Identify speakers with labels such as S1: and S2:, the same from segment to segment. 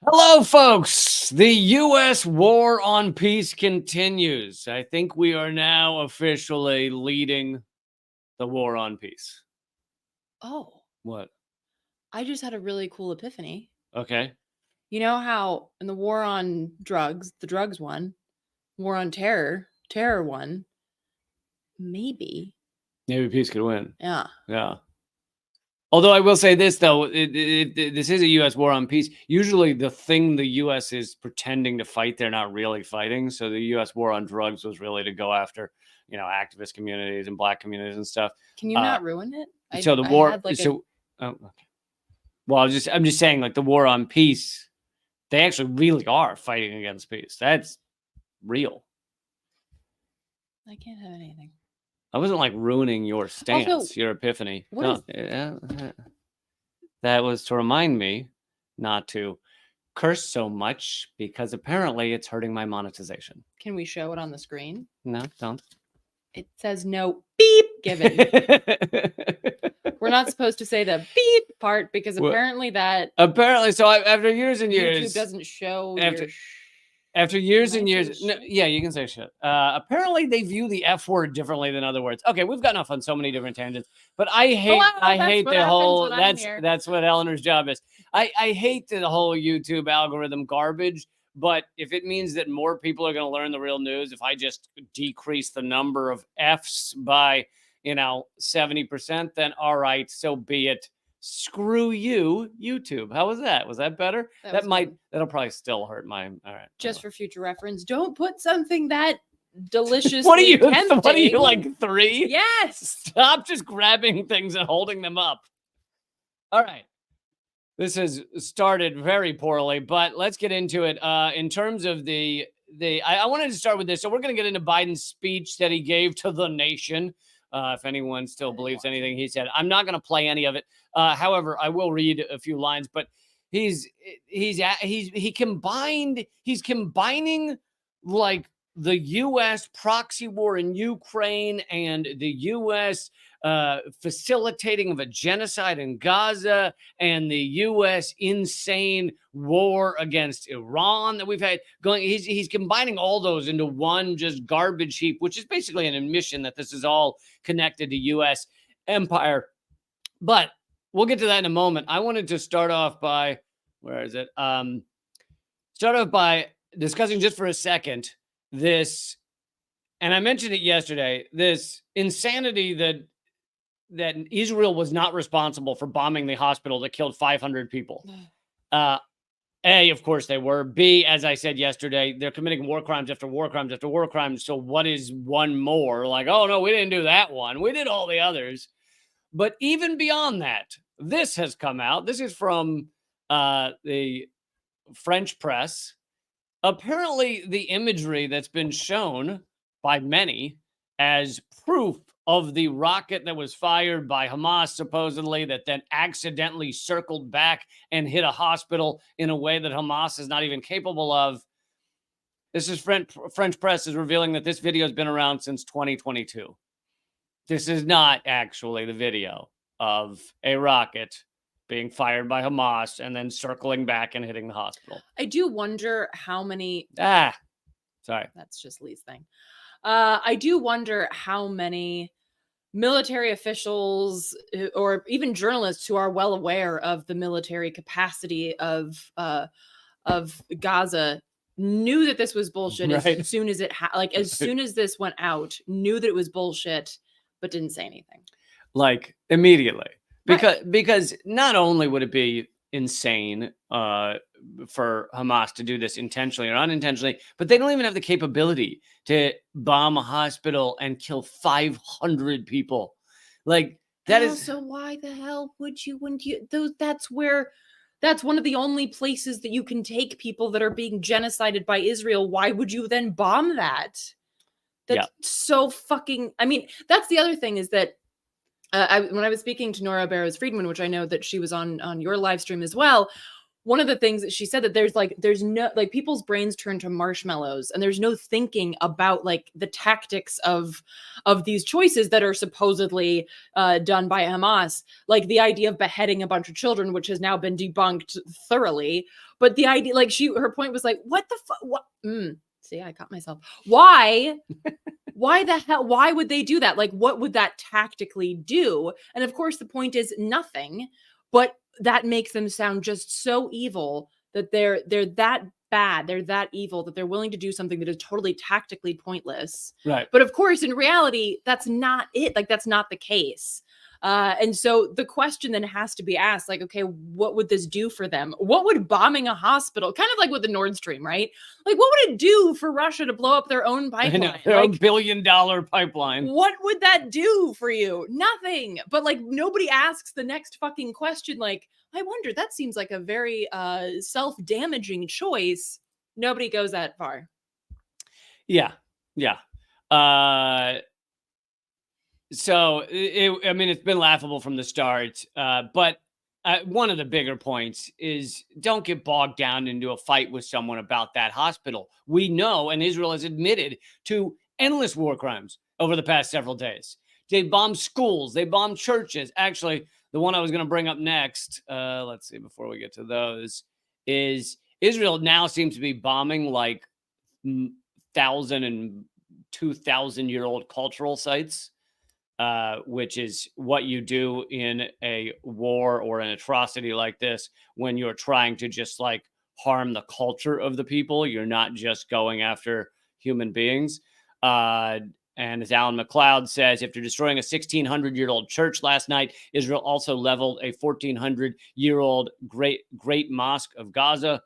S1: Hello, folks. The U.S. war on peace continues. I think we are now officially leading the war on peace.
S2: Oh,
S1: What?
S2: I just had a really cool epiphany.
S1: Okay.
S2: You know how in the war on drugs, the drugs won, war on terror won. Maybe.
S1: Maybe peace could win.
S2: Yeah.
S1: Yeah. Although I will say this, though, this is a U.S. war on peace. Usually the thing the U.S. is pretending to fight, they're not really fighting. So the U.S. war on drugs was really to go after, activist communities and black communities and stuff.
S2: Can you not ruin it?
S1: So the
S2: I
S1: war,
S2: had like
S1: so, oh, okay. Well, I'm just saying, like the war on peace, they actually really are fighting against peace. That's real.
S2: I can't have anything.
S1: I wasn't like ruining your stance,
S2: Also,
S1: your epiphany.
S2: what
S1: No,
S2: is
S1: that was to remind me not to curse so much because apparently it's hurting my monetization.
S2: Can we show it on the screen?
S1: No, don't.
S2: It says no beep given. We're not supposed to say the beep part because
S1: Well,
S2: apparently that
S1: apparently, so after years and years,
S2: YouTube doesn't show
S1: after-
S2: your
S1: after years
S2: Can
S1: and
S2: I say
S1: years, no,
S2: shit?
S1: yeah, you can say shit. Apparently, they view the F word differently than other words. Okay, we've gotten off on so many different tangents, but I hate,
S2: Hello, that's
S1: hate
S2: what
S1: the
S2: happens
S1: whole.
S2: when I'm here.
S1: That's what Eleanor's job is. I hate the whole YouTube algorithm garbage. But if it means that more people are going to learn the real news, if I just decrease the number of Fs by 70%, then all right, so be it. Screw you, YouTube. How was that? Was that better? That'll probably still hurt my. All right.
S2: Just for future reference, don't put something that delicious.
S1: What are you like 3?
S2: Yes.
S1: Stop just grabbing things and holding them up. All right. This has started very poorly, but let's get into it. In terms of I wanted to start with this. So we're going to get into Biden's speech that he gave to the nation. If anyone still believes anything he said, I'm not going to play any of it. However, I will read a few lines. But he's combining like the U.S. proxy war in Ukraine and the U.S. Facilitating of a genocide in Gaza and the U.S. insane war against Iran that we've had going. He's combining all those into one just garbage heap, which is basically an admission that this is all connected to U.S. empire. But we'll get to that in a moment. I wanted to start off by, where is it? Start off by discussing just for a second this, and I mentioned it yesterday, this insanity that Israel was not responsible for bombing the hospital that killed 500 people. A, of course they were. B, as I said yesterday, they're committing war crimes after war crimes after war crimes. So what is one more? Like, oh, no, we didn't do that one. We did all the others. But even beyond that, this has come out. This is from the French press. Apparently, the imagery that's been shown by many as proof of the rocket that was fired by Hamas, supposedly, that then accidentally circled back and hit a hospital in a way that Hamas is not even capable of. This is French press is revealing that this video has been around since 2022. This is not actually the video of a rocket being fired by Hamas and then circling back and hitting the hospital.
S2: I do wonder how many.
S1: Sorry.
S2: That's just Lee's thing. I do wonder how many military officials or even journalists who are well aware of the military capacity of Gaza knew that this was bullshit
S1: Right.
S2: as soon as as soon as this went out, knew that it was bullshit, but didn't say anything.
S1: Like immediately. Because not only would it be insane for Hamas to do this intentionally or unintentionally, but they don't even have the capability to bomb a hospital and kill 500 people. Like that is.
S2: Also, why the hell wouldn't you? That's one of the only places that you can take people that are being genocided by Israel. Why would you then bomb that? That's so fucking. I mean, that's the other thing is that. When I was speaking to Nora Barrows Friedman, which I know that she was on your live stream as well, one of the things that she said, that there's no, like, people's brains turn to marshmallows, and there's no thinking about like the tactics of these choices that are supposedly done by Hamas, like the idea of beheading a bunch of children, which has now been debunked thoroughly. But the idea, like, her point was like, what the fuck? What? See, I caught myself. Why the hell? Why would they do that? Like, what would that tactically do? And of course, the point is nothing. But that makes them sound just so evil, that they're that bad, they're that evil, that they're willing to do something that is totally tactically pointless.
S1: Right.
S2: But of course, in reality, that's not it. Like, that's not the case. And so the question then has to be asked, like, okay, what would this do for them? What would bombing a hospital, kind of like with the Nord Stream, right? Like, what would it do for Russia to blow up their own pipeline?
S1: Their own
S2: Like,
S1: billion-dollar pipeline.
S2: what would that do for you? Nothing. But like, nobody asks the next fucking question. Like, I wonder, that seems like a very self-damaging choice. Nobody goes that far.
S1: Yeah. So I mean, it's been laughable from the start. But one of the bigger points is, don't get bogged down into a fight with someone about that hospital. We know, and Israel has admitted to endless war crimes over the past several days. They bombed schools. They bombed churches. Actually, the one I was going to bring up next, let's see, before we get to those, is Israel now seems to be bombing like 1,000 and 2,000-year-old cultural sites. Which is what you do in a war or an atrocity like this when you're trying to just like harm the culture of the people. You're not just going after human beings. And as Alan McLeod says, after destroying a 1,600-year-old church last night, Israel also leveled a 1,400-year-old great mosque of Gaza.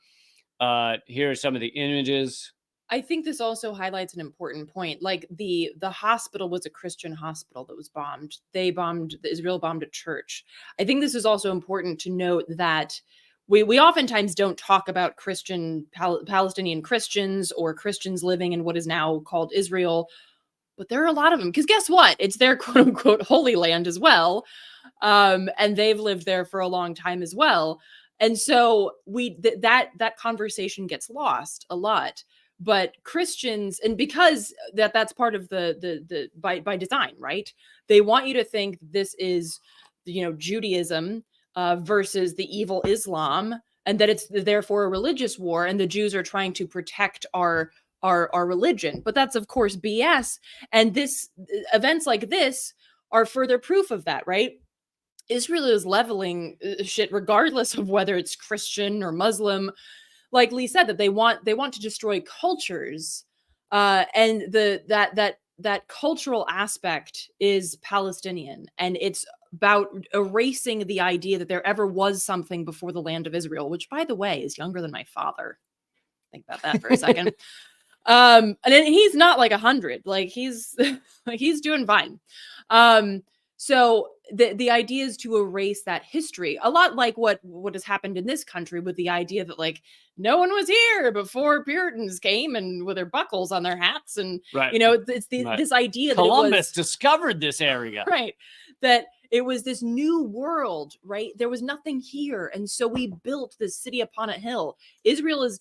S1: Here are some of the images.
S2: I think this also highlights an important point. Like, the hospital was a Christian hospital that was bombed. Israel bombed a church. I think this is also important to note that we oftentimes don't talk about Palestinian Christians or Christians living in what is now called Israel, but there are a lot of them, because guess what? It's their quote unquote holy land as well. And they've lived there for a long time as well. And so that conversation gets lost a lot. But Christians, and because that's part of the by design, right? They want you to think this is, Judaism versus the evil Islam, and that it's therefore a religious war, and the Jews are trying to protect our religion. But that's of course BS. And events like this are further proof of that, right? Israel is leveling shit regardless of whether it's Christian or Muslim. Like Lee said, that they want to destroy cultures, and that cultural aspect is Palestinian, and it's about erasing the idea that there ever was something before the land of Israel, which, by the way, is younger than my father. Think about that for a second. And he's not like 100, like he's doing fine. So the idea is to erase that history, a lot like what has happened in this country, with the idea that like no one was here before Puritans came and with their buckles on their hats, and
S1: right.
S2: It's this idea
S1: Columbus discovered this area,
S2: right? That it was this new world, right? There was nothing here, and so we built this city upon a hill. Israel is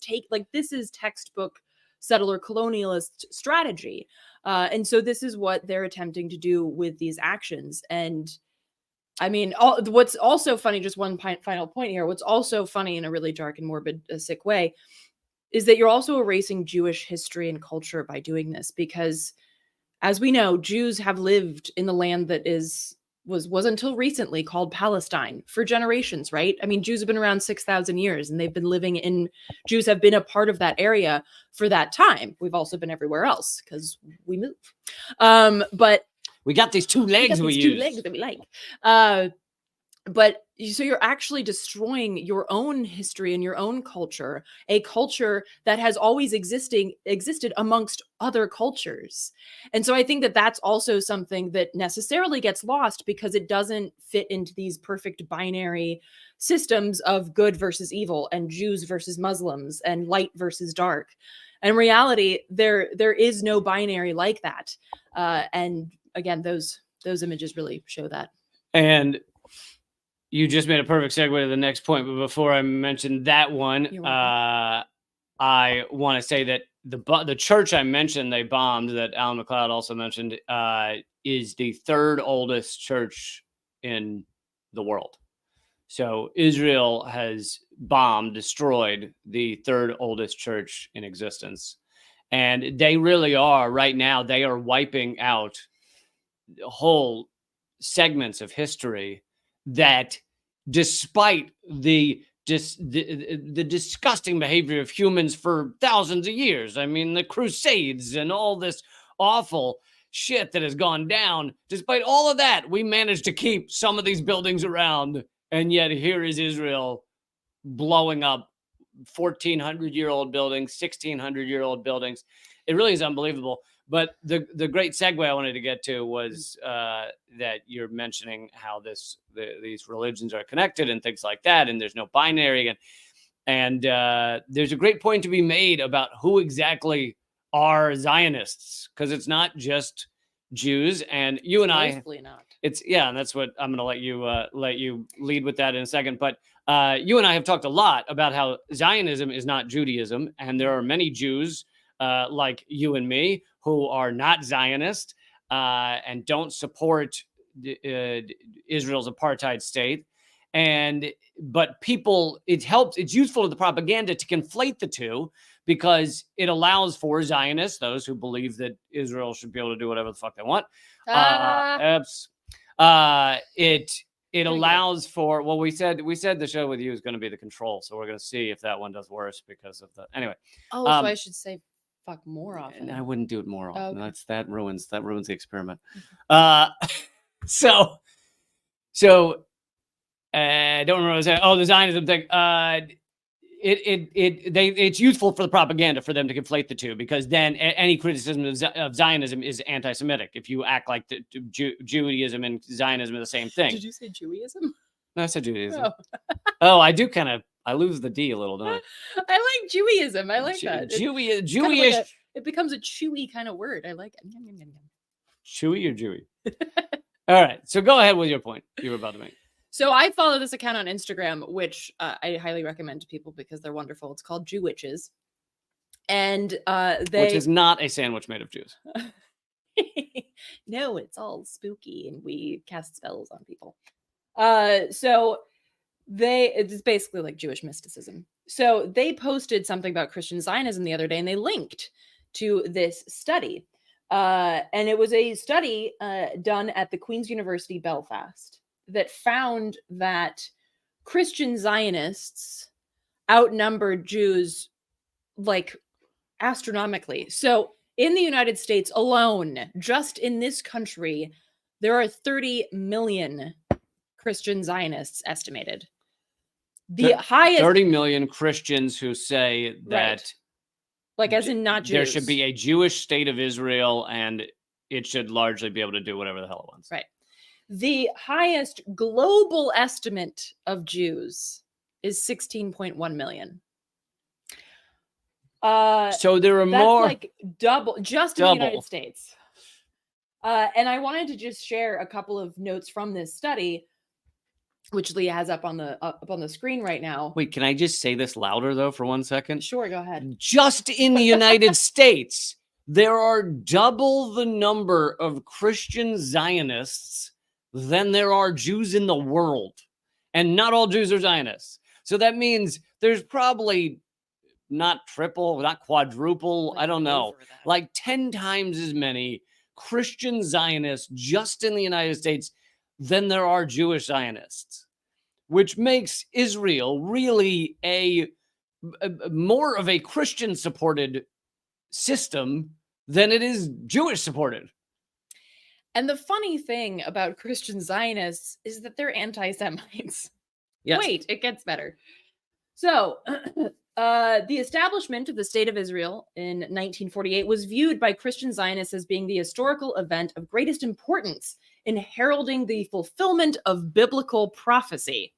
S2: this is textbook settler colonialist strategy. And so this is what they're attempting to do with these actions. And I mean, what's also funny, just one final point here, what's also funny in a really dark and morbid, sick way, is that you're also erasing Jewish history and culture by doing this. Because as we know, Jews have lived in the land that was until recently called Palestine for generations, right? I mean, Jews have been around 6,000 years, and they've been Jews have been a part of that area for that time. We've also been everywhere else because we move. But
S1: we got these two legs
S2: two legs that we like. But so you're actually destroying your own history and your own culture, a culture that has always existed amongst other cultures. And so I think that that's also something that necessarily gets lost, because it doesn't fit into these perfect binary systems of good versus evil and Jews versus Muslims and light versus dark. In reality, there is no binary like that. And again, those images really show that.
S1: And you just made a perfect segue to the next point. But before I mention that one, I want to say that the church I mentioned they bombed, that Alan McLeod also mentioned, is the third oldest church in the world. So Israel has bombed, destroyed the third oldest church in existence. And they really are, right now, they are wiping out whole segments of history that, despite the disgusting behavior of humans for thousands of years, I mean, the Crusades and all this awful shit that has gone down, despite all of that, we managed to keep some of these buildings around. And yet here is Israel blowing up 1,400-year-old buildings, 1,600-year-old buildings. It really is unbelievable. But the great segue I wanted to get to was that you're mentioning how these religions are connected and things like that, and there's no binary. And there's a great point to be made about who exactly are Zionists, because it's not just Jews. And you and
S2: Mostly not.
S1: And that's what I'm going to let you lead with that in a second. But you and I have talked a lot about how Zionism is not Judaism, and there are many Jews like you and me who are not Zionist and don't support Israel's apartheid state. But it's useful to the propaganda to conflate the two, because it allows for Zionists, those who believe that Israel should be able to do whatever the fuck they want. It allows for, well, we said the show with you is going to be the control, so we're going to see if that one does worse because of the, anyway.
S2: So I should say fuck more often.
S1: I wouldn't do it more often.
S2: Okay.
S1: That ruins the experiment. So I don't remember what I was saying. Oh, the Zionism thing. It's useful for the propaganda for them to conflate the two, because then any criticism of Zionism is anti-Semitic if you act like Judaism and Zionism are the same thing.
S2: Did you say Judaism?
S1: No, I said Judaism. Oh, I do I lose the D a little, don't I?
S2: I like Judaism. I like that.
S1: Jewish.
S2: Like it becomes a chewy kind of word. I like it.
S1: Chewy or Jewy? All right. So go ahead with your point you were about to make.
S2: So I follow this account on Instagram, which I highly recommend to people because they're wonderful. It's called Jewitches. And which
S1: is not a sandwich made of Jews.
S2: No, it's all spooky and we cast spells on people. So it's basically like Jewish mysticism. So they posted something about Christian Zionism the other day, and they linked to this study. And it was a study done at the Queen's University, Belfast, that found that Christian Zionists outnumbered Jews like astronomically. So in the United States alone, just in this country, there are 30 million Christian Zionists estimated. The highest
S1: 30 million Christians who say that,
S2: right. Like as in not Jews.
S1: There should be a Jewish state of Israel and it should largely be able to do whatever the hell it wants.
S2: Right. The highest global estimate of Jews is 16.1 million.
S1: So there are more.
S2: That's like double just in the United States. And I wanted to just share a couple of notes from this study, which Leah has up on the screen right now.
S1: Wait, can I just say this louder though for 1 second?
S2: Sure, go ahead.
S1: Just in the United States, there are double the number of Christian Zionists than there are Jews in the world. And not all Jews are Zionists. So that means there's probably not triple, not quadruple, I don't know, like 10 times as many Christian Zionists just in the United States than there are Jewish Zionists, which makes Israel really a more of a Christian supported system than it is Jewish supported.
S2: And the funny thing about Christian Zionists is that they're anti-Semites.
S1: Yes.
S2: Wait, it gets better. So the establishment of the State of Israel in 1948 was viewed by Christian Zionists as being the historical event of greatest importance in heralding the fulfillment of biblical prophecy.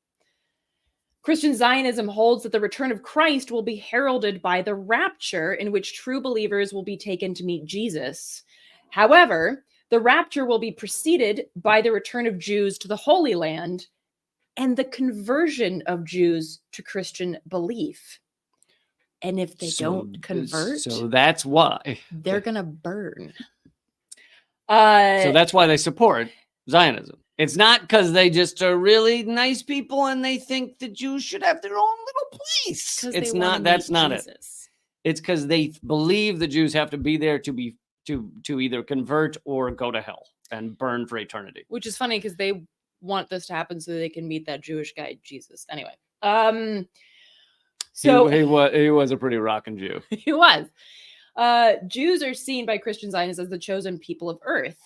S2: Christian Zionism holds that the return of Christ will be heralded by the rapture, in which true believers will be taken to meet Jesus. However, the rapture will be preceded by the return of Jews to the Holy Land, and the conversion of Jews to Christian belief. And if they don't convert,
S1: so that's why
S2: they're going to burn.
S1: So that's why they support Zionism. It's not because they just are really nice people and they think the Jews should have their own little place. It's not. That's not it. It's because they believe the Jews have to be there to either convert or go to hell and burn for eternity.
S2: Which is funny because they want this to happen so they can meet that Jewish guy Jesus. Anyway, so
S1: he was a pretty rockin' Jew.
S2: He was. Jews are seen by Christian Zionists as the chosen people of earth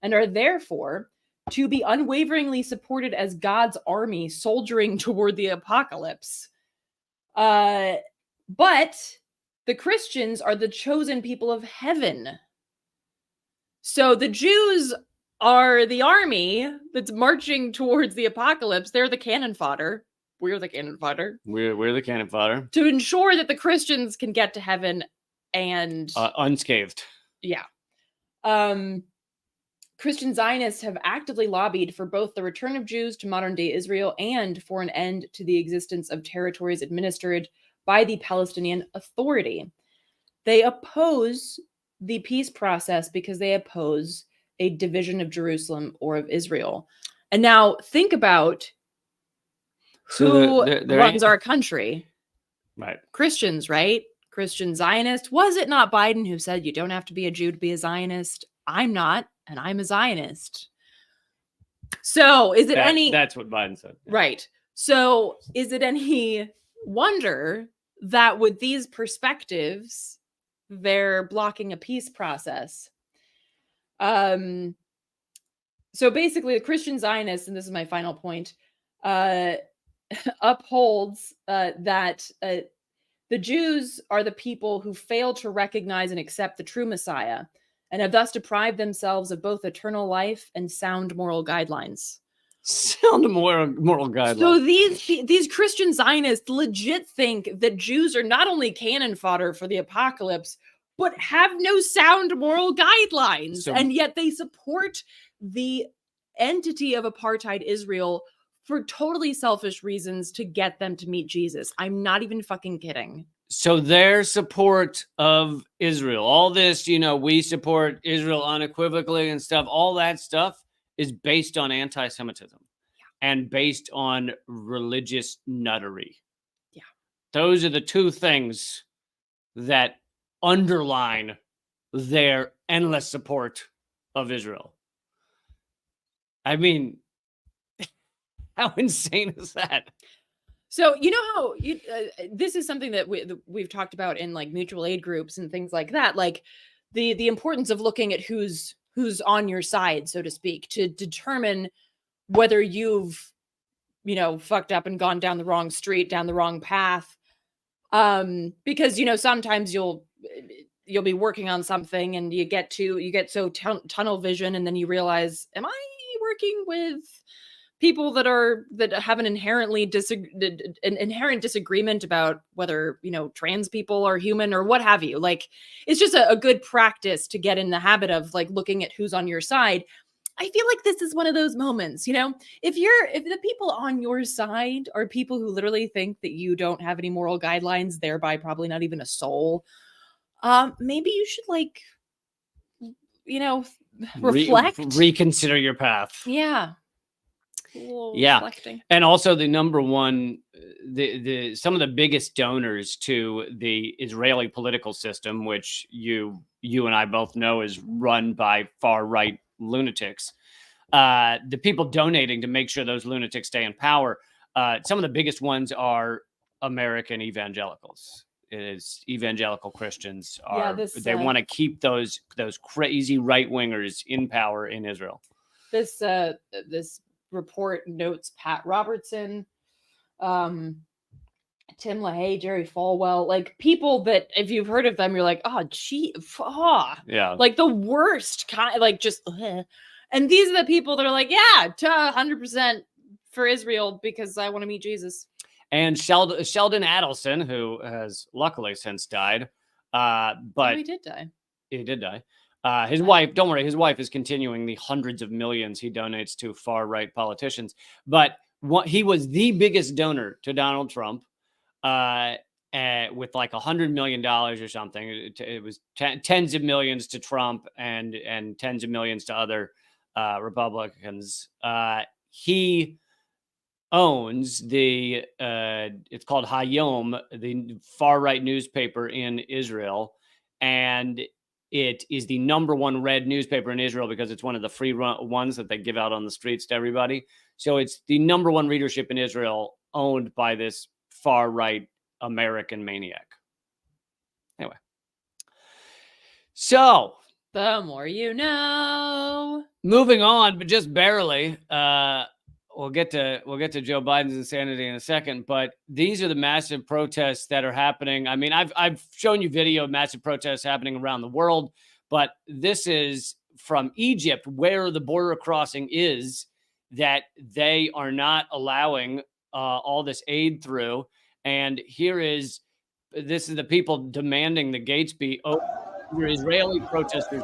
S2: and are therefore to be unwaveringly supported as God's army soldiering toward the apocalypse. But the Christians are the chosen people of heaven. So the Jews are the army that's marching towards the apocalypse. They're the cannon fodder. We're the cannon fodder.
S1: We're the cannon fodder.
S2: To ensure that the Christians can get to heaven and
S1: unscathed.
S2: Yeah. Christian Zionists have actively lobbied for both the return of Jews to modern-day Israel and for an end to the existence of territories administered by the Palestinian Authority. They oppose the peace process because they oppose a division of Jerusalem or of Israel. And now think about who runs our country.
S1: Right.
S2: Christians, right? Christian Zionist. Was it not Biden who said you don't have to be a Jew to be a Zionist? I'm not, and I'm a Zionist. So is it
S1: that's what Biden said.
S2: Right. So is it any wonder that with these perspectives, they're blocking a peace process? So basically the Christian Zionists, and this is my final point, upholds that the Jews are the people who fail to recognize and accept the true Messiah and have thus deprived themselves of both eternal life and sound moral guidelines.
S1: Sound moral guidelines.
S2: So these Christian Zionists legit think that Jews are not only cannon fodder for the apocalypse, but have no sound moral guidelines. And yet they support the entity of apartheid Israel for totally selfish reasons to get them to meet Jesus. I'm not even fucking kidding.
S1: So their support of Israel, all this, we support Israel unequivocally and stuff, all that stuff is based on anti-Semitism and based on religious nuttery.
S2: Yeah.
S1: Those are the two things that underline their endless support of Israel. I mean, how insane is that?
S2: So you know how this is something that we've talked about in like mutual aid groups and things like that, like the importance of looking at who's on your side, so to speak, to determine whether you've fucked up and gone down the wrong street, down the wrong path. Because sometimes you'll be working on something and you get so tunnel vision, and then you realize, am I working with people that have an inherent disagreement about whether trans people are human or what have you? Like, it's just a good practice to get in the habit of like looking at who's on your side. I feel like this is one of those moments, if the people on your side are people who literally think that you don't have any moral guidelines, thereby probably not even a soul, maybe you should reflect,
S1: reconsider your path.
S2: Yeah.
S1: Reflecting. And also the number one, some of the biggest donors to the Israeli political system, which you and I both know is run by far right lunatics. The people donating to make sure those lunatics stay in power. Some of the biggest ones are American evangelicals. It is evangelical Christians they want to keep those crazy right wingers in power in Israel.
S2: This report notes Pat Robertson, Tim LaHaye, Jerry Falwell, like people that if you've heard of them, you're like, yeah, like the worst kind, like just. And these are the people that are like, yeah, 100% for Israel because I want to meet Jesus.
S1: And Sheldon Adelson, who has luckily since died, but
S2: he did die.
S1: He did die. His wife, don't worry, his wife is continuing the hundreds of millions he donates to far-right politicians. But he was the biggest donor to Donald Trump, with like $100 million or something. It was tens of millions to Trump and tens of millions to other Republicans. He owns it's called Hayom, the far right newspaper in Israel, and it is the #1 read newspaper in Israel because it's one of the free ones that they give out on the streets to everybody. So it's the #1 readership in Israel, owned by this far right American maniac. Anyway, so
S2: the more you know.
S1: Moving on, but just barely. We'll get to Joe Biden's insanity in a second, but these are the massive protests that are happening. I mean, I've shown you video of massive protests happening around the world, but this is from Egypt, where the border crossing is, that they are not allowing all this aid through. And this is the people demanding the gates be open. Israeli protesters.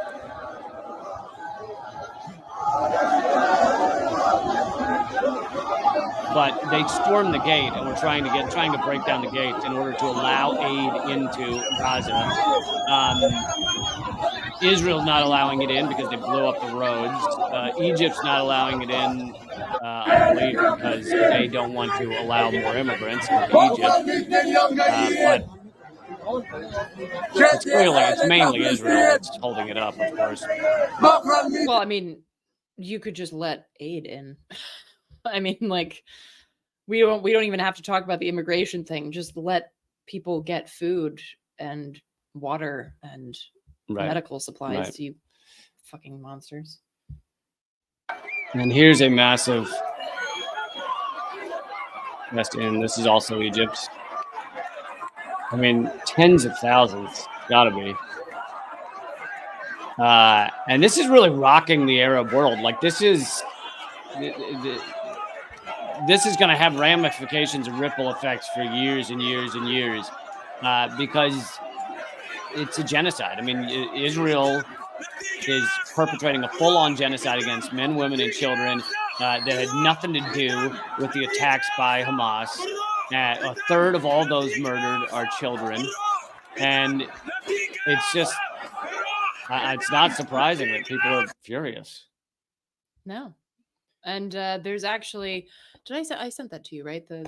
S1: But they stormed the gate and were trying to break down the gate in order to allow aid into Gaza. Israel's not allowing it in because they blew up the roads. Egypt's not allowing it in, I believe, because they don't want to allow more immigrants into Egypt. But it's mainly Israel that's holding it up, of course.
S2: Well, I mean, you could just let aid in. I mean, like, we don't even have to talk about the immigration thing. Just let people get food and water and medical supplies. Right. You fucking monsters.
S1: And here's a massive West End. This is also Egypt. I mean, tens of thousands, gotta be. And this is really rocking the Arab world. Like, this is going to have ramifications and ripple effects for years and years and years, because it's a genocide. I mean, Israel is perpetrating a full-on genocide against men, women, and children that had nothing to do with the attacks by Hamas. A third of all those murdered are children. And it's just, it's not surprising that people are furious.
S2: No. And there's actually, I sent that to you, right? The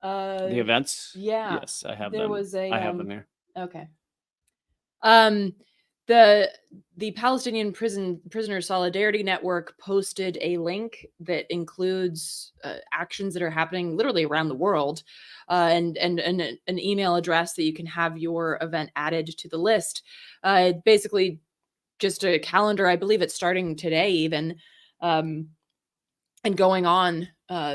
S1: events?
S2: Yeah.
S1: Yes, I have them. I have them here.
S2: Okay. The Palestinian Prisoner Solidarity Network posted a link that includes actions that are happening literally around the world, and an email address that you can have your event added to the list. Basically, just a calendar. I believe it's starting today, even, and going on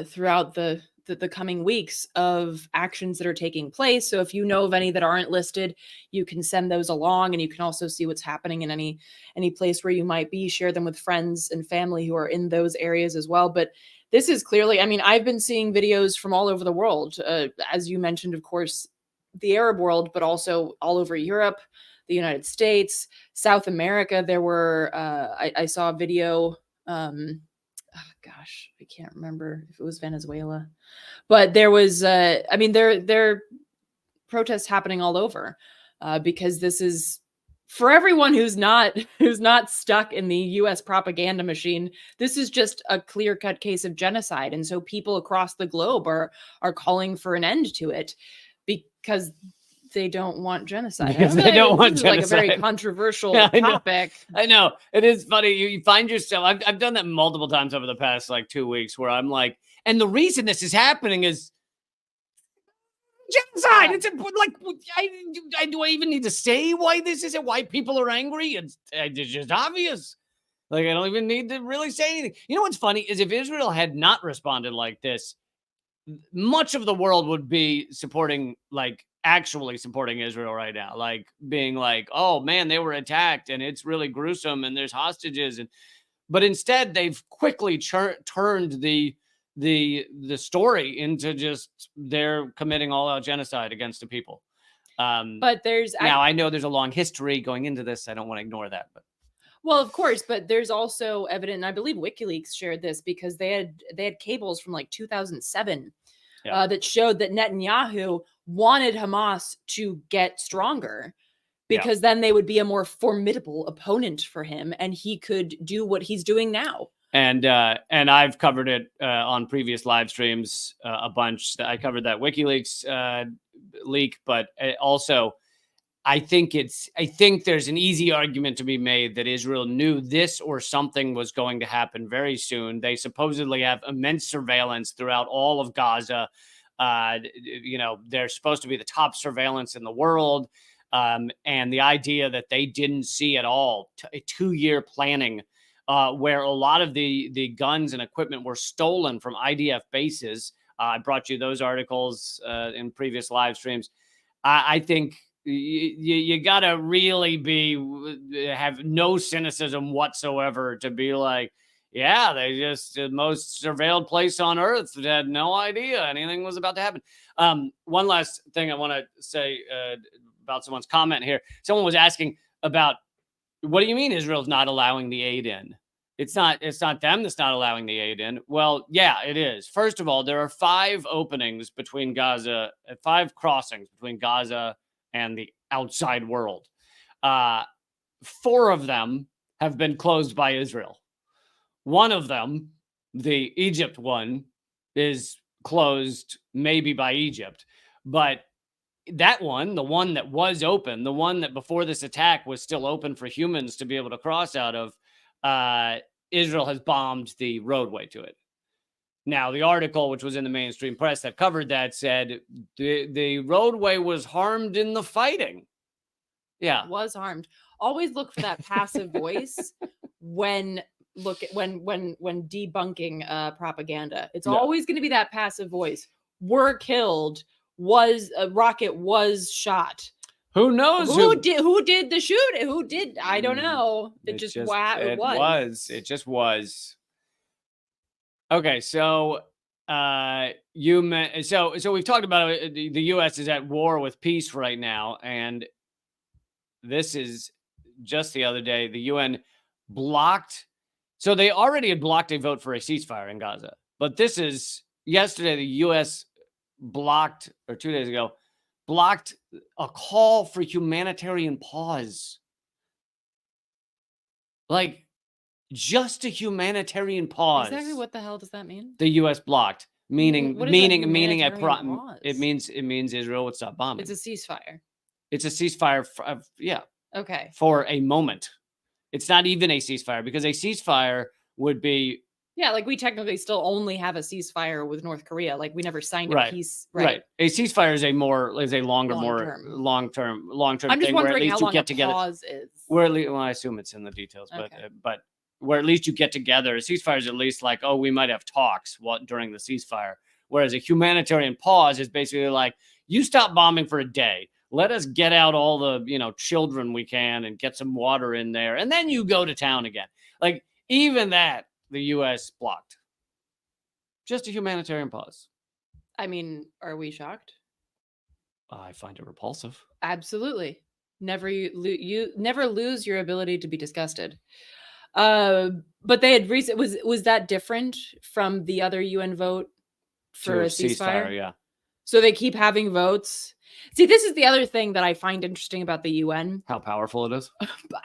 S2: throughout the coming weeks of actions that are taking place. So if you know of any that aren't listed, you can send those along, and you can also see what's happening in any place where you might be, share them with friends and family who are in those areas as well. But this is clearly, I mean, I've been seeing videos from all over the world, as you mentioned, of course, the Arab world, but also all over Europe, the United States, South America. There were, I saw a video, gosh, I can't remember if it was Venezuela, but there was, I mean, there are protests happening all over, because this is, for everyone who's not stuck in the US propaganda machine, this is just a clear-cut case of genocide. And so people across the globe are calling for an end to it because they don't want genocide.
S1: They don't want genocide.
S2: Like a very controversial topic.
S1: I know. It is funny. You find yourself, I've done that multiple times over the past like 2 weeks, where I'm like, and the reason this is happening is genocide. It's do I even need to say why this is? Why people are angry? It's just obvious. Like, I don't even need to really say anything. You know what's funny is, if Israel had not responded like this, much of the world would be actually supporting Israel right now, like being like, oh man, they were attacked and it's really gruesome and there's hostages. But instead they've quickly turned the story into just they're committing all out genocide against the people.
S2: But there's
S1: now I know there's a long history going into this. I don't want to ignore that, but
S2: Well, of course, but there's also evidence, and I believe WikiLeaks shared this because they had cables from like 2007
S1: Yeah.
S2: that showed that Netanyahu wanted Hamas to get stronger
S1: Yeah.
S2: because then they would be a more formidable opponent for him, and he could do what he's doing now.
S1: And I've covered it on previous live streams a bunch. I covered that WikiLeaks leak, but also I think there's an easy argument to be made that Israel knew this or something was going to happen very soon. They supposedly have immense surveillance throughout all of Gaza. They're supposed to be the top surveillance in the world. And the idea that they didn't see at all a 2-year planning where a lot of the guns and equipment were stolen from IDF bases. I brought you those articles in previous live streams. I think you gotta really have no cynicism whatsoever to be like, yeah, they just the most surveilled place on earth had no idea anything was about to happen. One last thing I want to say about someone's comment here. Someone was asking about, what do you mean Israel's not allowing the aid in? It's not them that's not allowing the aid in. Well, yeah, it is. First of all, there are 5 openings between Gaza, 5 crossings between Gaza and the outside world. 4 of them have been closed by Israel. One of them, the Egypt one, is closed maybe by Egypt. But that one, the one that was open, the one that before this attack was still open for humans to be able to cross out of, Israel has bombed the roadway to it. Now, the article, which was in the mainstream press that covered that, said the roadway was harmed in the fighting. Yeah.
S2: Was harmed. Always look for that passive voice when debunking propaganda. It's always going to be that passive voice. Were killed. Was a rocket was shot.
S1: Who knows
S2: who did the shooting? Who did? I don't know. It just
S1: was. Okay, so so we've talked about it. The U.S. is at war with peace right now, and this is just the other day the UN blocked. So they already had blocked a vote for a ceasefire in Gaza, but this is yesterday. The U.S. blocked, or 2 days ago, blocked a call for humanitarian pause. Like, just a humanitarian pause.
S2: Exactly what the hell does that mean?
S1: The U.S. blocked, meaning
S2: pause?
S1: It means Israel would stop bombing.
S2: It's a ceasefire.
S1: It's a ceasefire. Yeah.
S2: Okay.
S1: For a moment. It's not even a ceasefire, because a ceasefire would be.
S2: Yeah, like we technically still only have a ceasefire with North Korea. Like we never signed a peace.
S1: Right. A ceasefire is a longer, more long-term
S2: I'm
S1: thing.
S2: just wondering
S1: where at least
S2: how
S1: you
S2: long
S1: get
S2: a
S1: together.
S2: pause is.
S1: Well, I assume it's in the details, but where at least you get together. A ceasefire is at least like, oh, we might have talks during the ceasefire. Whereas a humanitarian pause is basically like, you stop bombing for a day. Let us get out all the, children we can and get some water in there. And then you go to town again. Like, even that, the U.S. blocked. Just a humanitarian pause.
S2: I mean, are we shocked?
S1: I find it repulsive.
S2: Absolutely. Never lose your ability to be disgusted. But they had was that different from the other UN vote for a ceasefire?
S1: Yeah.
S2: So they keep having votes. See, this is the other thing that I find interesting about the UN.
S1: How powerful it is.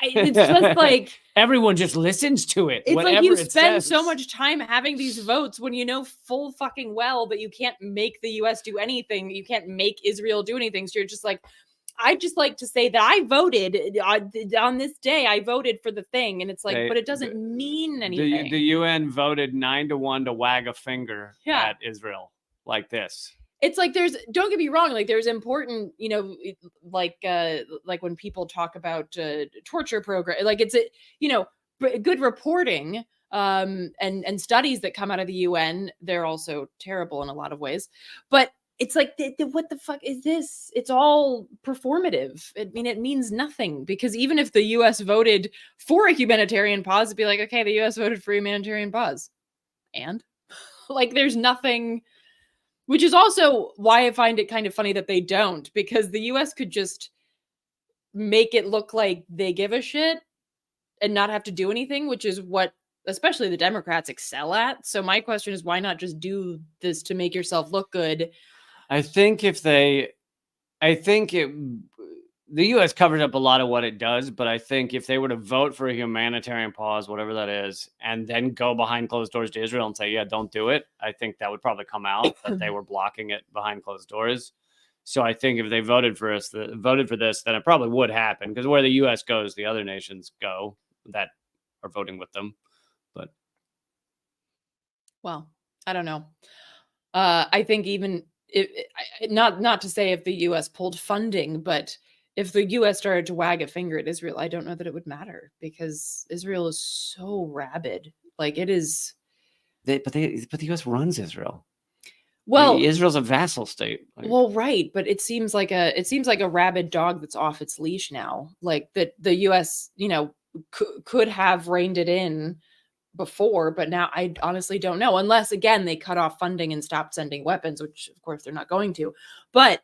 S2: It's just like
S1: everyone just listens to it.
S2: It's like you spend so much time having these votes when you know full fucking well that you can't make the US do anything. You can't make Israel do anything. So you're just like, I just like to say that I voted on this day. I voted for the thing, and it's like, but it doesn't mean anything.
S1: The UN voted 9-1 to wag a finger at Israel like this.
S2: It's like don't get me wrong, like there's important, like when people talk about torture program, like it's good reporting and studies that come out of the UN. They're also terrible in a lot of ways, but it's like what the fuck is this? It's all performative. I mean, it means nothing, because even if the US voted for a humanitarian pause, it'd be like, okay, the US voted for a humanitarian pause, and like there's nothing. Which is also why I find it kind of funny that they don't, because the US could just make it look like they give a shit not have to do anything, which is what especially the Democrats excel at. So my question is, why not just do this to make yourself look good?
S1: I think the U.S. covers up a lot of what it does, but I think if they were to vote for a humanitarian pause, whatever that is, and then go behind closed doors to Israel and say, yeah, don't do it, I think that would probably come out that they were blocking it behind closed doors. So I think if they voted for this, then it probably would happen, because where the U.S. goes, the other nations go that are voting with them. But
S2: well, I don't know. I think even not to say if the U.S. pulled funding, but if the U.S. started to wag a finger at Israel, I don't know that it would matter, because Israel is so rabid. Like, it is.
S1: but the U.S. runs Israel.
S2: Well,
S1: Israel's a vassal state.
S2: Well, right, but it seems like a rabid dog that's off its leash now. Like, that the U.S. Could have reined it in before, but now I honestly don't know, unless again they cut off funding and stopped sending weapons, which of course they're not going to. But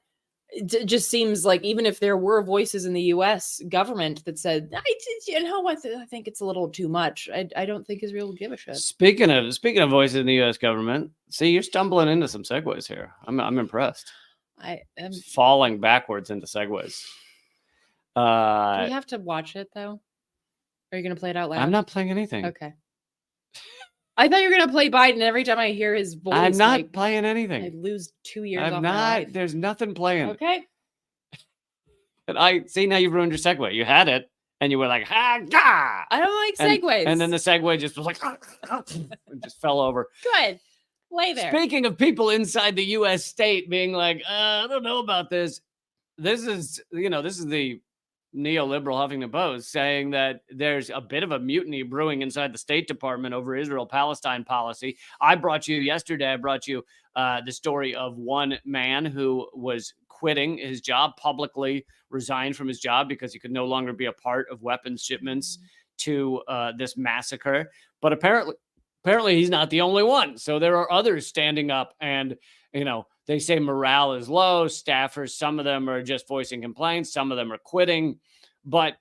S2: it just seems like even if there were voices in the U.S. government that said, I think it's a little too much, I don't think Israel will give a shit.
S1: Speaking of voices in the U.S. government, see, you're stumbling into some segues here. I'm impressed.
S2: I am
S1: falling backwards into segues.
S2: Do we have to watch it though? Are you going to play it out loud?
S1: I'm not playing anything.
S2: Okay. I thought you were going to play Biden. Every time I hear his voice,
S1: I'm not playing anything.
S2: I lose 2 years
S1: I'm
S2: off
S1: not.
S2: my life.
S1: There's nothing playing.
S2: Okay.
S1: And I see, now you've ruined your segue. You had it, and you were like, ha, gah!
S2: I don't like segues.
S1: And then the segue just was like, and just fell over.
S2: Good. Lay there.
S1: Speaking of people inside the U.S. state being like, I don't know about this. This is the neoliberal Huffington Post saying that there's a bit of a mutiny brewing inside the State Department over Israel-Palestine policy. I brought you the story of one man who was quitting his job, publicly resigned from his job because he could no longer be a part of weapons shipments to this massacre. But apparently he's not the only one. So there are others standing up, and they say morale is low. Staffers, some of them are just voicing complaints. Some of them are quitting. But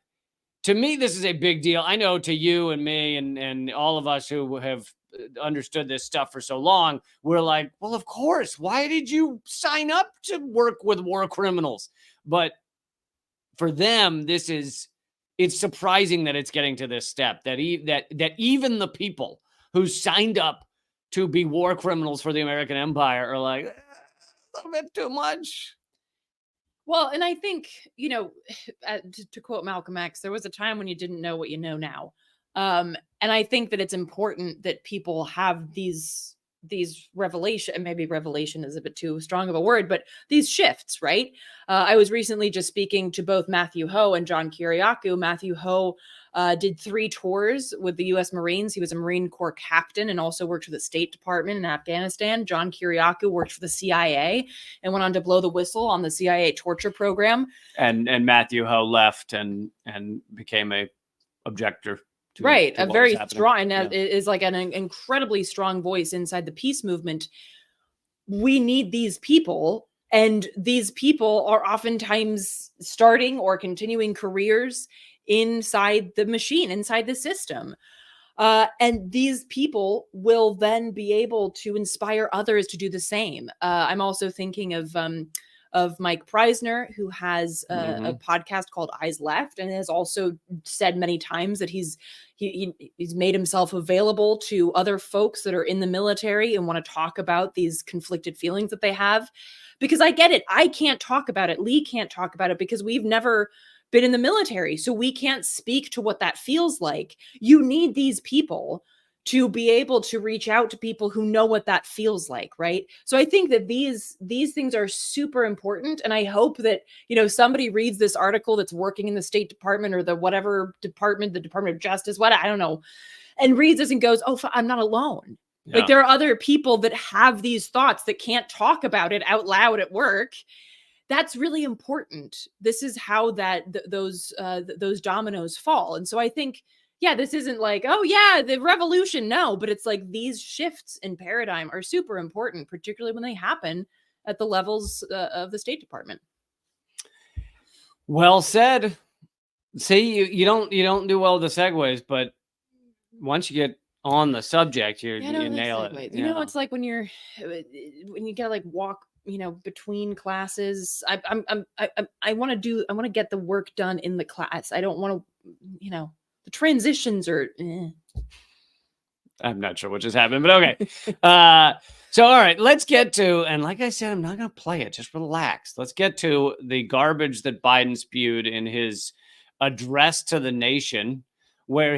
S1: to me, this is a big deal. I know to you and me and all of us who have understood this stuff for so long, we're like, well, of course. Why did you sign up to work with war criminals? But for them, it's surprising that it's getting to this step, that even the people who signed up to be war criminals for the American empire are like, a little bit too much.
S2: Well, and I think, to quote Malcolm X, there was a time when you didn't know what you know now. And I think that it's important that people have these revelation, and maybe revelation is a bit too strong of a word, but these shifts, right? I was recently just speaking to both Matthew Ho and John Kiriakou. Matthew Ho did 3 tours with the U.S. Marines. He was a Marine Corps captain and also worked for the State Department in Afghanistan. John Kiriakou worked for the CIA and went on to blow the whistle on the CIA torture program.
S1: And Matthew Ho left and became a objector.
S2: Right. A very strong, and is like an incredibly strong voice inside the peace movement. We need these people, and these people are oftentimes starting or continuing careers inside the machine, inside the system. And these people will then be able to inspire others to do the same. I'm also thinking of Mike Preisner, who has a podcast called Eyes Left, and has also said many times that he's made himself available to other folks that are in the military and want to talk about these conflicted feelings that they have. Because I get it. I can't talk about it. Lee can't talk about it because we've never been in the military. So we can't speak to what that feels like. You need these people to be able to reach out to people who know what that feels like, right? So I think that these things are super important, and I hope that somebody reads this article that's working in the State Department or the whatever department, the Department of Justice, what I don't know, and reads this and goes, "Oh, I'm not alone." Yeah. Like, there are other people that have these thoughts that can't talk about it out loud at work. That's really important. This is how those dominoes fall, and so I think. Yeah, this isn't like, oh yeah, the revolution. No, but it's like these shifts in paradigm are super important, particularly when they happen at the levels of the State Department.
S1: Well said. See, you don't do well with the segues, but once you get on the subject, you nail it.
S2: You know, it's like when you gotta like walk, between classes. I want to get the work done in the class. I don't want to, the transitions are.
S1: I'm not sure what just happened, but okay. So, all right, let's get to, and like I said, I'm not going to play it. Just relax. Let's get to the garbage that Biden spewed in his address to the nation, where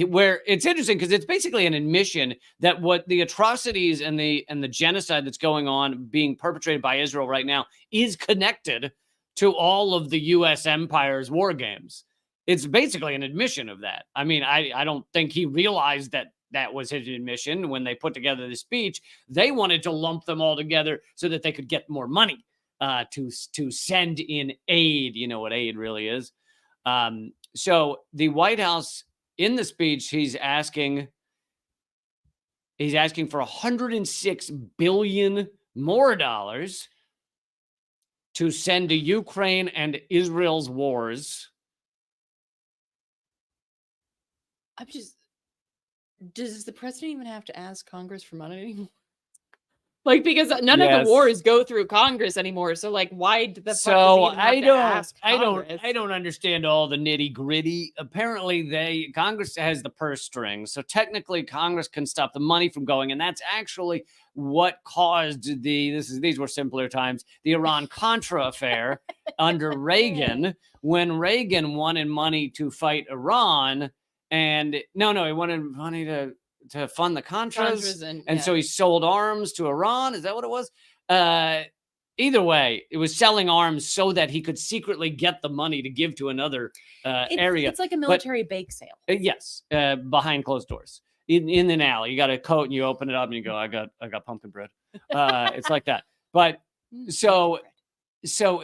S1: where it's interesting because it's basically an admission that what the atrocities and the genocide that's going on, being perpetrated by Israel right now, is connected to all of the U.S. empire's war games. It's basically an admission of that. I mean, I don't think he realized that was his admission when they put together the speech. They wanted to lump them all together so that they could get more money to send in aid. You know what aid really is. So the White House, in the speech, he's asking for $106 billion more dollars to send to Ukraine and Israel's wars.
S2: Does the president even have to ask Congress for money anymore? Like, because none of the wars go through Congress anymore. So, like, why did the fuck does he even have to ask Congress?
S1: I don't understand all the nitty gritty. Apparently, Congress has the purse strings, so technically Congress can stop the money from going, and that's actually what caused these were simpler times, the Iran-Contra affair under Reagan, when Reagan wanted money to fight Iran, and he wanted money to fund the Contras and so he sold arms to Iran. Is that what it was? Either way, it was selling arms so that he could secretly get the money to give to another area.
S2: It's like a military bake sale.
S1: Yes, behind closed doors in an alley. You got a coat and you open it up and you go, I got pumpkin bread. It's like that. But so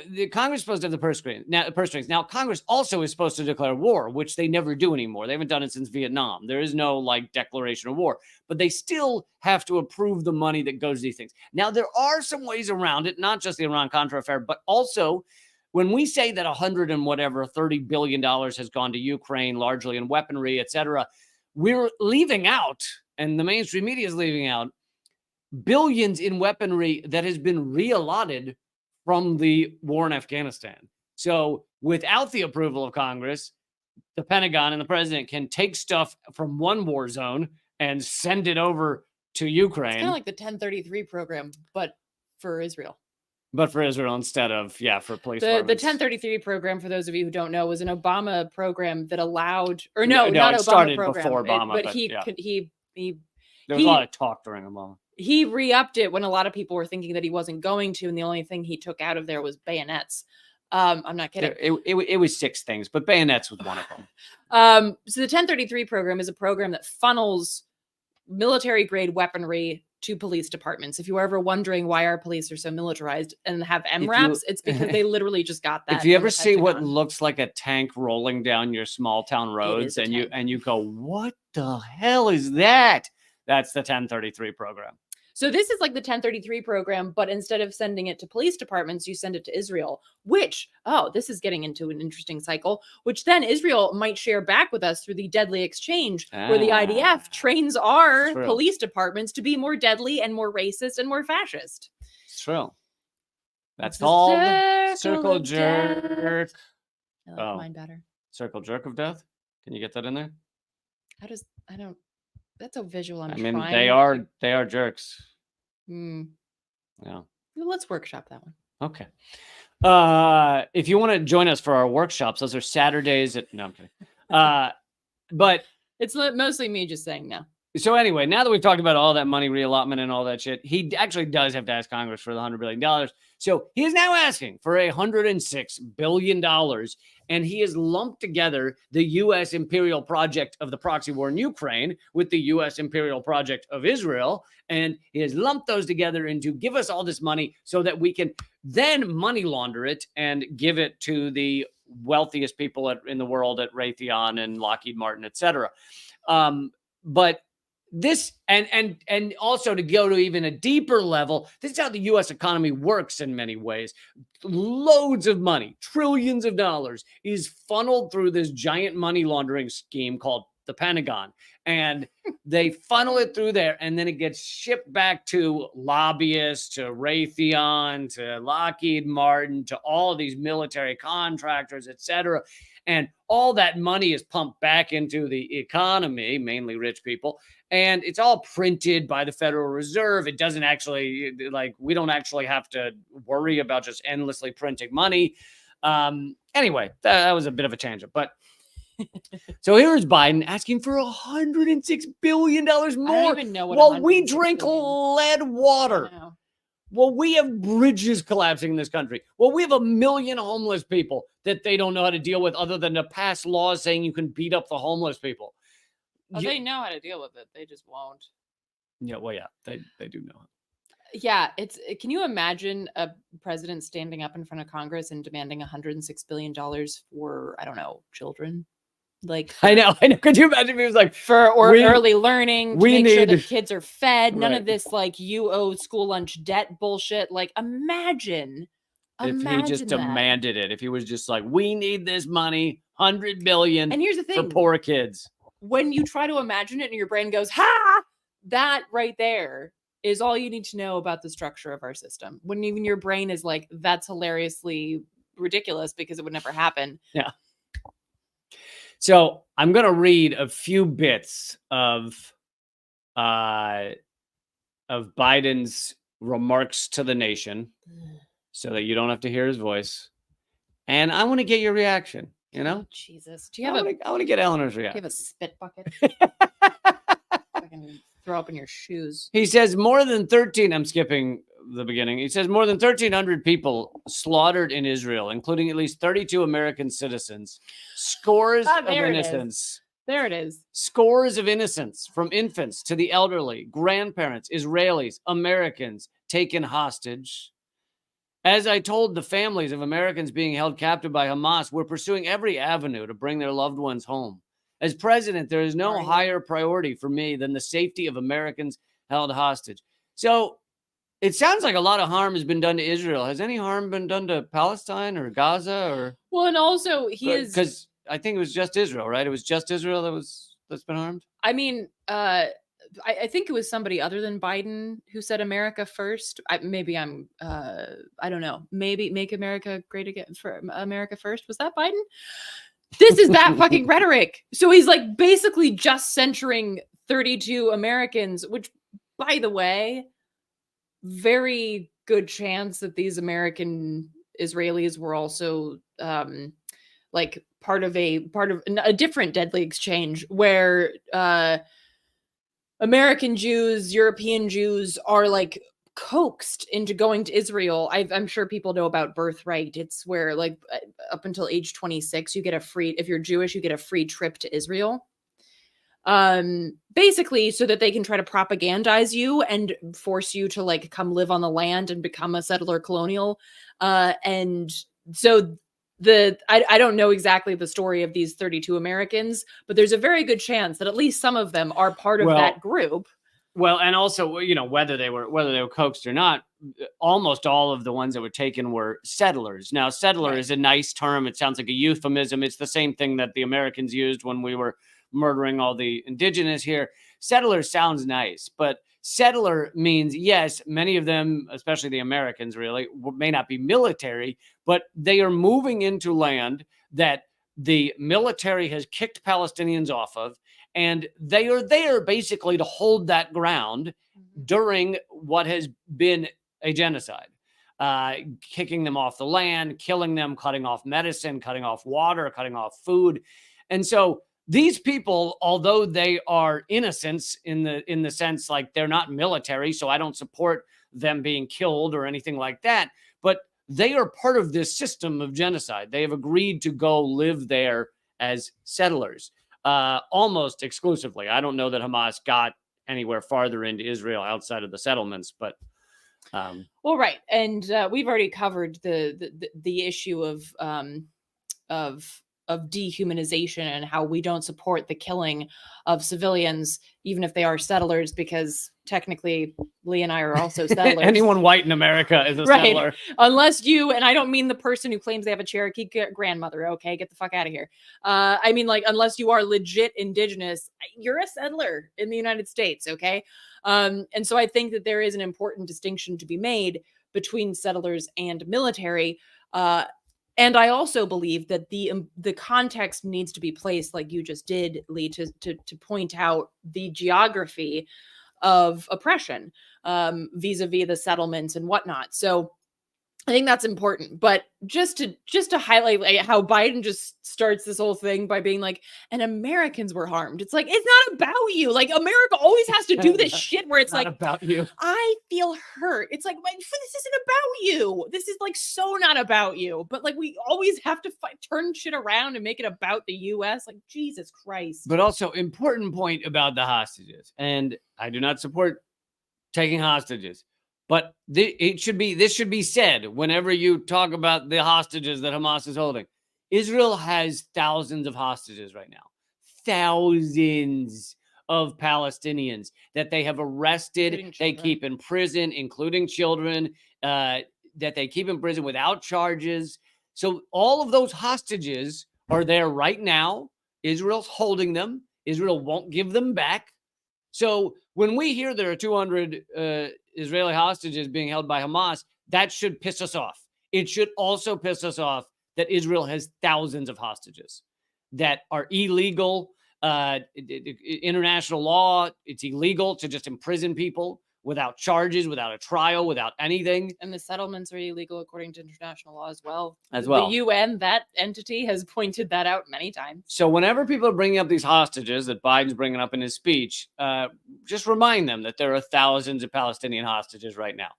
S1: the Congress is supposed to have the purse strings. Now, Congress also is supposed to declare war, which they never do anymore. They haven't done it since Vietnam. There is no declaration of war, but they still have to approve the money that goes to these things. Now, there are some ways around it, not just the Iran-Contra affair, but also when we say that $30 billion has gone to Ukraine, largely in weaponry, etc., we're leaving out, and the mainstream media is leaving out, billions in weaponry that has been reallotted from the war in Afghanistan. So without the approval of Congress, the Pentagon and the president can take stuff from one war zone and send it over to Ukraine. It's
S2: kind of like the 1033 program, but for Israel.
S1: But for Israel instead of, for police.
S2: The 1033 program, for those of you who don't know, was an Obama program that allowed, not Obama
S1: started
S2: program,
S1: before Obama,
S2: but he
S1: there was a lot of talk during Obama.
S2: He re-upped it when a lot of people were thinking that he wasn't going to, and the only thing he took out of there was bayonets. I'm not kidding.
S1: It was 6 things, but bayonets was one of them.
S2: So the 1033 program is a program that funnels military-grade weaponry to police departments. If you were ever wondering why our police are so militarized and have MRAPs, it's because they literally just got that.
S1: If you ever see what looks like a tank rolling down your small town roads and you go, what the hell is that? That's the 1033 program.
S2: So this is like the 1033 program, but instead of sending it to police departments, you send it to Israel, which, this is getting into an interesting cycle, which then Israel might share back with us through the deadly exchange, where the IDF trains our police departments to be more deadly and more racist and more fascist.
S1: It's true. That's called circle jerk.
S2: I like mine better.
S1: Circle jerk of death? Can you get that in there?
S2: That's a visual.
S1: They are jerks.
S2: Yeah.
S1: Well,
S2: let's workshop that one.
S1: Okay. If you want to join us for our workshops, those are Saturdays no, I'm kidding. But
S2: it's mostly me just saying no.
S1: So anyway, now that we've talked about all that money reallotment and all that shit, he actually does have to ask Congress for the $100 billion. So he is now asking for $106 billion, and he has lumped together the U.S. imperial project of the proxy war in Ukraine with the U.S. imperial project of Israel, and he has lumped those together into give us all this money so that we can then money launder it and give it to the wealthiest people in the world at Raytheon and Lockheed Martin, etc. But this and also to go to even a deeper level, this is how the US economy works in many ways. Loads of money, trillions of dollars is funneled through this giant money laundering scheme called the Pentagon. And they funnel it through there, and then it gets shipped back to lobbyists, to Raytheon, to Lockheed Martin, to all of these military contractors, etc. And all that money is pumped back into the economy, mainly rich people. And it's all printed by the Federal Reserve. It doesn't actually, like, we don't actually have to worry about just endlessly printing money. Anyway, that was a bit of a tangent. But so here's Biden asking for $106 billion more.
S2: I don't even know what
S1: while we
S2: 106
S1: drink
S2: billion.
S1: lead water. Well, we have bridges collapsing in this country. Well, we have 1 million homeless people that they don't know how to deal with, other than to pass laws saying you can beat up the homeless people.
S2: Oh, they know how to deal with it. They just won't.
S1: Yeah, well, yeah, they do know.
S2: Yeah, can you imagine a president standing up in front of Congress and demanding $106 billion for, I don't know, children? Like,
S1: I know. Could you imagine if he was like,
S2: early learning, to make sure that kids are fed, none
S1: Right.
S2: of this, like, you owe school lunch debt bullshit. Like, imagine
S1: if he just
S2: that.
S1: demanded it. If he was just like, we need this money, $100 billion
S2: And here's the
S1: for
S2: thing.
S1: poor kids.
S2: When you try to imagine it and your brain goes, ha, that right there is all you need to know about the structure of our system. When even your brain is like, that's hilariously ridiculous because it would never happen.
S1: Yeah. So I'm going to read a few bits of Biden's remarks to the nation so that you don't have to hear his voice. And I want to get your reaction, you know?
S2: Oh, Jesus. Do you have
S1: I want to get Eleanor's reaction.
S2: Do you have a spit bucket? I can throw up in your shoes.
S1: He says more than 13, I'm skipping the beginning. He says more than 1,300 people slaughtered in Israel, including at least 32 American citizens. Scores of innocents.
S2: There it is.
S1: Scores of innocents, from infants to the elderly, grandparents, Israelis, Americans taken hostage. As I told the families of Americans being held captive by Hamas, we're pursuing every avenue to bring their loved ones home. As president, there is no higher priority for me than the safety of Americans held hostage. So it sounds like a lot of harm has been done to Israel. Has any harm been done to Palestine or Gaza? Or
S2: well, and also
S1: because I think it was just Israel, right? It was just Israel that's been harmed.
S2: I mean, I think it was somebody other than Biden who said America first. I don't know. Maybe make America great again for America first. Was that Biden? This is that fucking rhetoric. So he's like basically just censuring 32 Americans, which, by the way, very good chance that these American Israelis were also like part of a different deadly exchange where American Jews, European Jews are like coaxed into going to Israel. I'm sure people know about birthright. It's where like up until age 26, you get a free, if you're Jewish, you get a free trip to Israel. Basically so that they can try to propagandize you and force you to like come live on the land and become a settler colonial. And so I don't know exactly the story of these 32 Americans, but there's a very good chance that at least some of them are part of that group.
S1: Well, and also, you know, whether they were coaxed or not, almost all of the ones that were taken were settlers. Now, settler is a nice term. It sounds like a euphemism. It's the same thing that the Americans used when we were murdering all the indigenous here. Settler sounds nice, but settler means, yes, many of them, especially the Americans really, may not be military, but they are moving into land that the military has kicked Palestinians off of. And they are there basically to hold that ground during what has been a genocide, kicking them off the land, killing them, cutting off medicine, cutting off water, cutting off food. And so these people, although they are innocents in the sense like they're not military, so I don't support them being killed or anything like that, but they are part of this system of genocide. They have agreed to go live there as settlers. Almost exclusively. I don't know that Hamas got anywhere farther into Israel outside of the settlements, but
S2: well, right, and we've already covered the issue of dehumanization and how we don't support the killing of civilians, even if they are settlers, because technically Lee and I are also settlers.
S1: Anyone white in America is a
S2: Right.
S1: settler.
S2: Unless you, and I don't mean the person who claims they have a Cherokee grandmother, okay? Get the fuck out of here. I mean, like, unless you are legit indigenous, you're a settler in the United States, okay? And so I think that there is an important distinction to be made between settlers and military. And I also believe that the context needs to be placed, like you just did, Lee, to point out the geography of oppression vis-a-vis the settlements and whatnot. So I think that's important. But just to highlight like how Biden just starts this whole thing by being like, and Americans were harmed. It's like, it's not about you. Like, America always has to do this shit where it's
S1: Not
S2: like,
S1: about you.
S2: I feel hurt. It's like, this isn't about you. This is like so not about you. But like, we always have to turn shit around and make it about the US. Like, Jesus Christ.
S1: But also, important point about the hostages. And I do not support taking hostages. But this should be said whenever you talk about the hostages that Hamas is holding. Israel has thousands of hostages right now. Thousands of Palestinians that they have arrested, they keep in prison, including children, that they keep in prison without charges. So all of those hostages are there right now. Israel's holding them. Israel won't give them back. So when we hear there are 200 Israeli hostages being held by Hamas, that should piss us off. It should also piss us off that Israel has thousands of hostages that are illegal. International law, it's illegal to just imprison people without charges, without a trial, without anything.
S2: And the settlements are illegal according to international law as well.
S1: The
S2: UN, that entity, has pointed that out many times.
S1: So whenever people are bringing up these hostages that Biden's bringing up in his speech, just remind them that there are thousands of Palestinian hostages right now.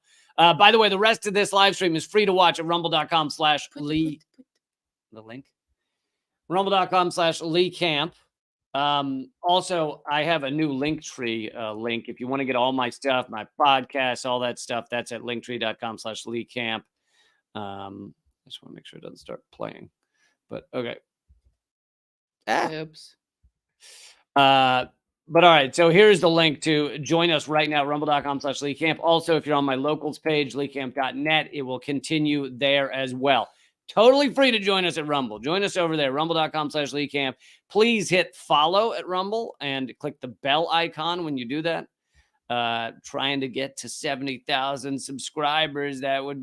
S1: By the way, the rest of this live stream is free to watch at rumble.com/Lee. The link? Rumble.com/leecamp. Also, I have a new Linktree link. If you want to get all my stuff, my podcasts, all that stuff, that's at linktree.com/leecamp. I just want to make sure it doesn't start playing. But okay.
S2: Oops.
S1: But all right, so here's the link to join us right now, rumble.com/leecamp. Also, if you're on my locals page, leecamp.net, it will continue there as well. Totally free to join us at Rumble. Join us over there, rumble.com/leecamp. Please hit follow at Rumble and click the bell icon when you do that. Trying to get to 70,000 subscribers. That would be